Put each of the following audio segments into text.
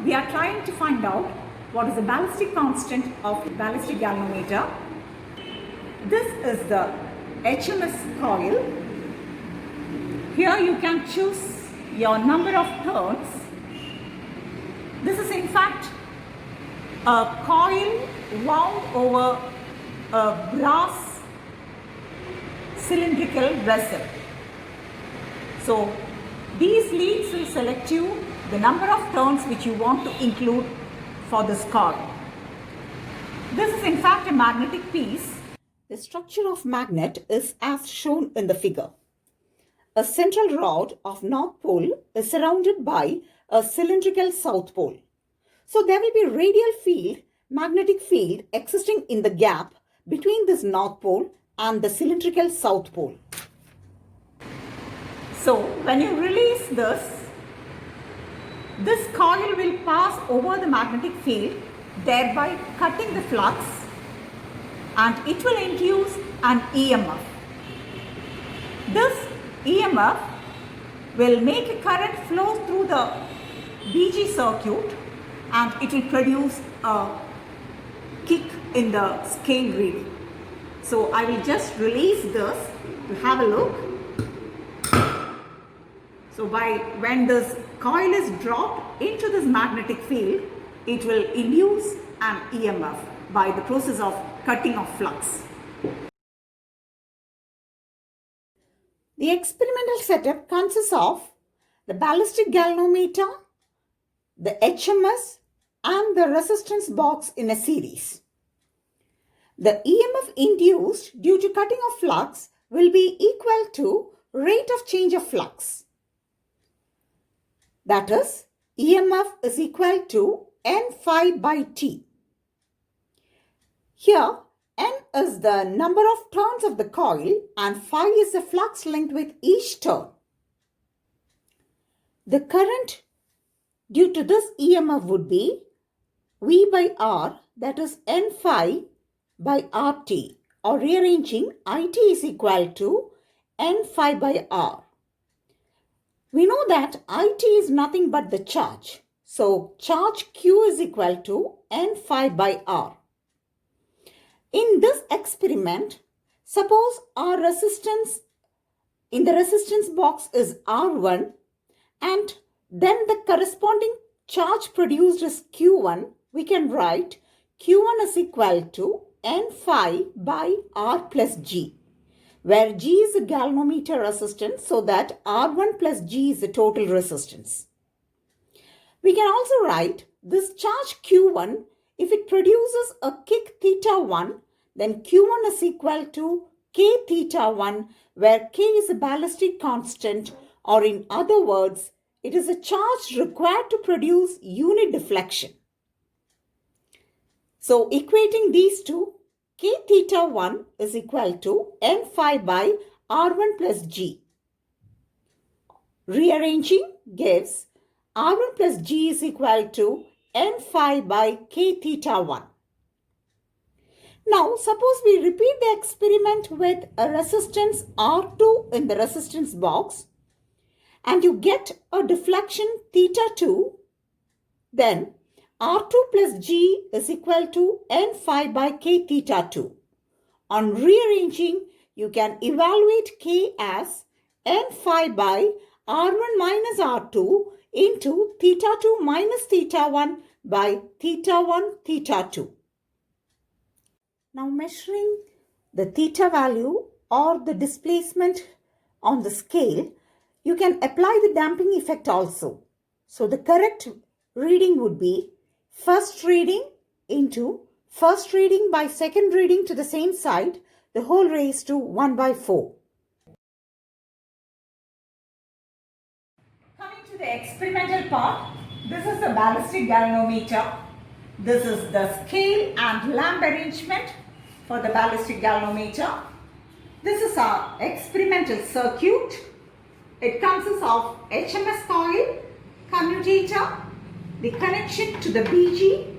we are trying to find out what is the ballistic constant of the ballistic galvanometer. This is the HMS coil. Here you can choose your number of turns. This is in fact a coil wound over a brass cylindrical vessel. So these leads will select you the number of turns which you want to include for this coil. This is in fact a magnetic piece. The structure of magnet is as shown in the figure. A central rod of north pole is surrounded by a cylindrical south pole. So there will be radial field, magnetic field existing in the gap between this north pole and the cylindrical south pole. So when you release this coil will pass over the magnetic field, thereby cutting the flux, and it will induce an EMF. This EMF will make a current flow through the BG circuit and it will produce a kick in the scale reading. So I will just release this to have a look. So when this coil is dropped into this magnetic field, it will induce an EMF by the process of cutting of flux. The experimental setup consists of the ballistic galvanometer, the HMS and the resistance box in a series. The EMF induced due to cutting of flux will be equal to rate of change of flux. That is, EMF is equal to N phi by T. Here, N is the number of turns of the coil and phi is the flux linked with each turn. The current due to this EMF would be V by R, that is N phi by RT, or rearranging IT is equal to N phi by R. We know that IT is nothing but the charge. So charge Q is equal to N phi by R. In this experiment, suppose our resistance in the resistance box is R1 and then the corresponding charge produced is Q1. We can write Q1 is equal to N phi by R plus G, where G is the galvanometer resistance, so that R1 plus G is the total resistance. We can also write this charge Q1, if it produces a kick theta 1, then Q1 is equal to K theta 1, where K is a ballistic constant, or in other words, it is a charge required to produce unit deflection. So equating these two, K theta 1 is equal to N phi by R1 plus G. Rearranging gives R1 plus G is equal to N phi by K theta 1. Now suppose we repeat the experiment with a resistance R2 in the resistance box and you get a deflection theta 2, then R2 plus G is equal to N phi by K theta 2. On rearranging, you can evaluate K as N phi by R1 minus R2 into theta 2 minus theta 1 by theta 1 theta 2. Now measuring the theta value or the displacement on the scale, you can apply the damping effect also. So the correct reading would be first reading into first reading by second reading to the same side, the whole raised to 1 by 4. Coming to the experimental part, this is the ballistic galvanometer. This is the scale and lamp arrangement for the ballistic galvanometer. This is our experimental circuit. It consists of HMS coil, commutator, the connection to the BG,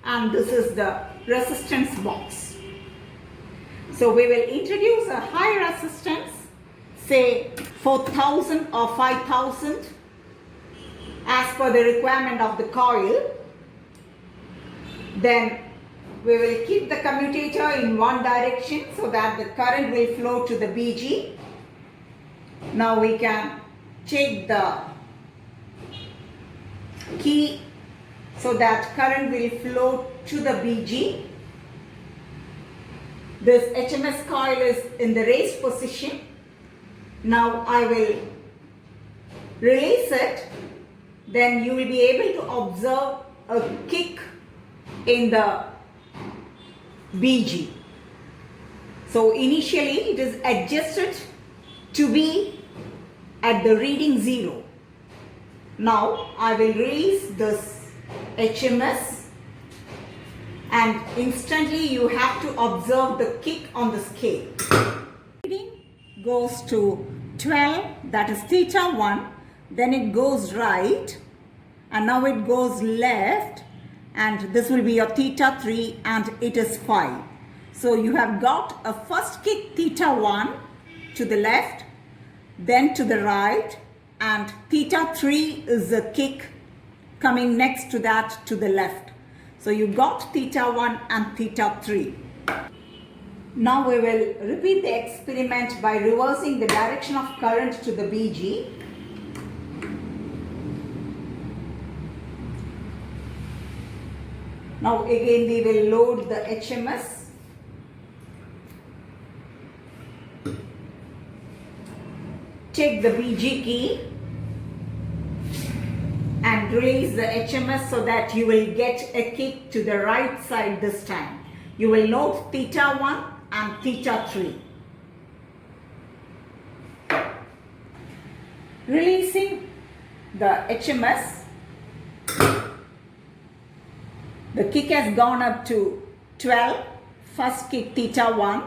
and this is the resistance box. So we will introduce a high resistance, say 4000 or 5000, as per the requirement of the coil. Then we will keep the commutator in one direction so that the current will flow to the BG. Now we can check the key so that current will flow to the BG. This HMS coil is in the raised position. Now I will release it. Then you will be able to observe a kick in the BG. So initially it is adjusted to be at the reading 0. Now I will release this HMS and instantly you have to observe the kick on the scale. Reading goes to 12, that is theta 1, then it goes right, and now it goes left, and this will be your theta 3 and it is 5. So you have got a first kick theta 1 to the left, then to the right, and theta 3 is a kick coming next to that to the left. So you got theta 1 and theta 3. Now we will repeat the experiment by reversing the direction of current to the BG. Now again we will load the HMS. Take the BG key and release the HMS so that you will get a kick to the right side this time. You will note theta 1 and theta 3. Releasing the HMS, the kick has gone up to 12, first kick theta 1,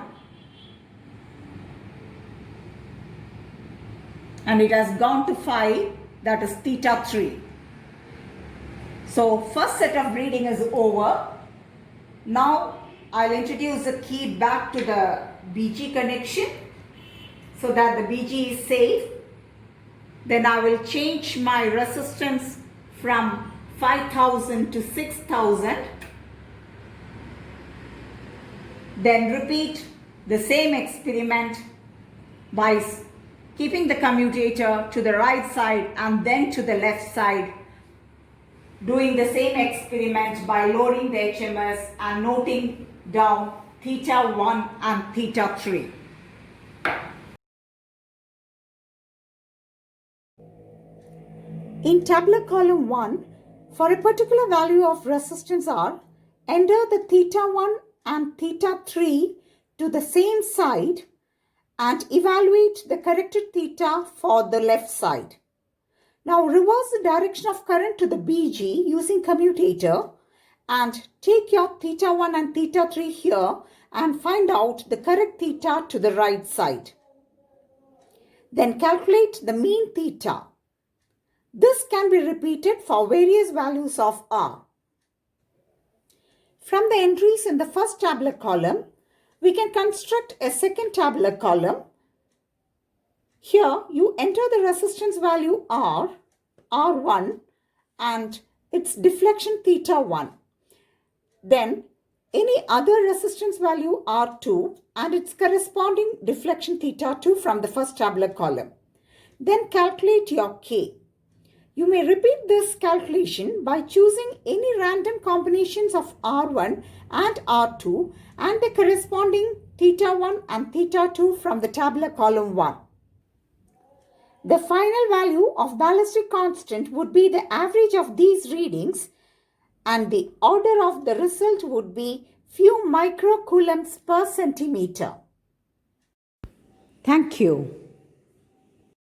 and it has gone to 5, that is theta 3. So first set of reading is over. Now I'll introduce the key back to the BG connection so that the BG is safe. Then I will change my resistance from 5000 to 6000. Then repeat the same experiment by keeping the commutator to the right side and then to the left side. Doing the same experiment by loading the HMS and noting down theta 1 and theta 3. In tabular column 1, for a particular value of resistance R, enter the theta 1 and theta 3 to the same side and evaluate the corrected theta for the left side. Now reverse the direction of current to the BG using commutator and take your theta 1 and theta 3 here and find out the correct theta to the right side. Then calculate the mean theta. This can be repeated for various values of R. From the entries in the first tabular column, we can construct a second tabular column. Here you enter the resistance value R, R1, and its deflection theta 1. Then any other resistance value R2 and its corresponding deflection theta 2 from the first tabular column. Then calculate your K. You may repeat this calculation by choosing any random combinations of R1 and R2 and the corresponding theta 1 and theta 2 from the tabular column 1. The final value of ballistic constant would be the average of these readings, and the order of the result would be few microcoulombs per centimeter. Thank you.